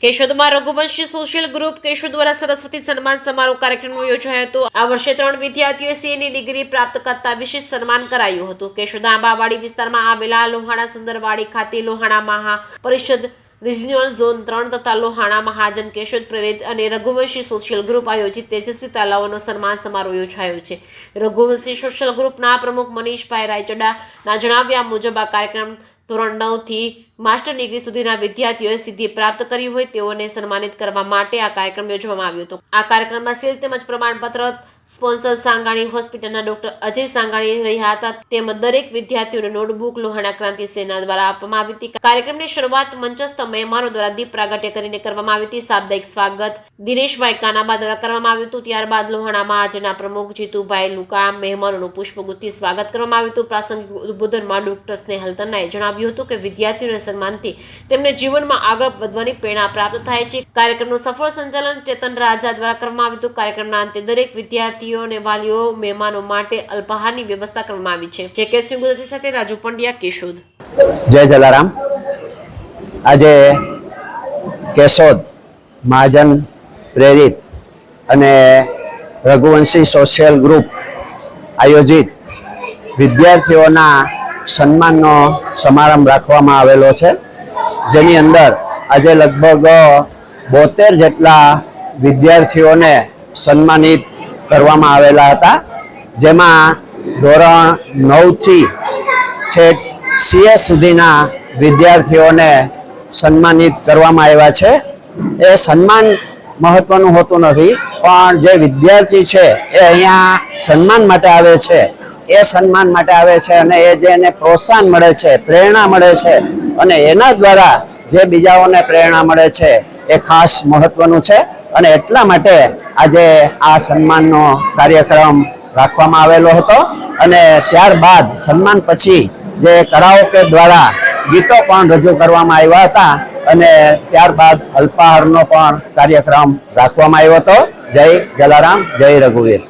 કેશોદમાં Raghuvanshi social group Keshod દ્વારા સરસ્વતી સન્માન સમારોહ કાર્યક્રમ યોજાયો હતો। આ વર્ષે 3 વિદ્યાર્થીઓએ સીએની ડિગ્રી પ્રાપ્ત કરતા વિશેષ સન્માન કરાયું હતું। કેશોદ આંબાવાડી વિસ્તારમાં આવેલા લોહાણા સુંદરવાડી ખાતે લોહાણા મહા પરિષદ રિજિયોનલ ઝોન 3 તથા લોહાણા મહાજન કેશોદ પ્રેરિત અને રઘુવંશી સોશિયલ ગ્રુપ આયોજિત તેજસ્વી તાલાઓનો સન્માન સમારોહ યોજાયો છે। રઘુવંશી સોશિયલ ગ્રુપના પ્રમુખ મનીષભાઈ રાયચડાના જણાવ્યા મુજબ આ કાર્યક્રમ ધોરણ 9 થી માસ્ટર ડિગ્રી સુધીના વિદ્યાર્થીઓએ સિદ્ધિ પ્રાપ્ત કરી હોય તેઓને સન્માનિત કરવા માટે આ કાર્યક્રમ યોજવામાં આવ્યો હતો। આ કાર્યક્રમમાં સીલ તેમજ પ્રમાણપત્ર સ્પોન્સર સાંગાણી હોસ્પિટલના ડોક્ટર અજય સાંગાણી રહ્યા હતા। તેમજ દરેક વિદ્યાર્થીઓને નોટબુક લોહાણા ક્રાંતિ સેના દ્વારા આપવામાં આવી હતી। કાર્યક્રમની શરૂઆત મંચસ્થ મહેમાનો દ્વારા દીપ પ્રાગટ્ય કરીને કરવામાં આવી હતી। સાપ્તાહિક સ્વાગત દિનેશભાઈ કાનાબા દ્વારા કરવામાં આવ્યું હતું। ત્યારબાદ લોહાણા મહાજનના પ્રમુખ જીતુભાઈ લુકા મહેમાનોનું પુષ્પગુચ્છથી સ્વાગત કરવામાં આવ્યું હતું। પ્રાસંગિક ઉદ્બોધનમાં ડોક્ટર સ્નેહલ તન્નાએ જણાવ્યું હતું કે વિદ્યાર્થીઓને સન્માનથી તેમને જીવનમાં આગળ વધવાની પ્રેરણા પ્રાપ્ત થાય છે। કાર્યક્રમનું સફળ સંચાલન ચેતન રાજા દ્વારા કરવામાં આવ્યું હતું। કાર્યક્રમના અંતે દરેક વિદ્યાર્થીઓ અને વાલીઓ મહેમાનો માટે અલ્પાહારની વ્યવસ્થા કરવામાં આવી છે। જેકેસી ગુજરાતી સાથે રાજુ પંડ્યા, કેશોદ। જય જલારામ। આજે કેશોદ મહાજન પ્રેરિત અને રઘુવંશી સોશિયલ ગ્રુપ આયોજિત વિદ્યાર્થીઓના સન્માનનો સમારંભ રાખવામાં આવેલો છે, જેની અંદર આજે લગભગ 72 જેટલા વિદ્યાર્થીઓને સન્માનિત કરવામાં આવેલા હતા, જેમાં ધોરણ 9 થી છેક સીએ સુધીના વિદ્યાર્થીઓને સન્માનિત કરવામાં આવ્યા છે। એ સન્માન મહત્વનું હોતું નથી, પણ જે વિદ્યાર્થી છે એ અહીંયા સન્માન માટે આવે છે, એ સન્માન માટે આવે છે અને એ જે એને પ્રોત્સાહન મળે છે, પ્રેરણા મળે છે અને એના દ્વારા જે બીજાઓને પ્રેરણા મળે છે એ ખાસ મહત્વનું છે। અને એટલા માટે આજે આ સન્માનનો કાર્યક્રમ રાખવામાં આવેલો હતો અને ત્યારબાદ સન્માન પછી જે કરાઓકે દ્વારા ગીતો પણ રજૂ કરવામાં આવ્યા હતા અને ત્યારબાદ અલ્પાહારનો પણ કાર્યક્રમ રાખવામાં આવ્યો હતો। જય જલારામ, જય રઘુવીર।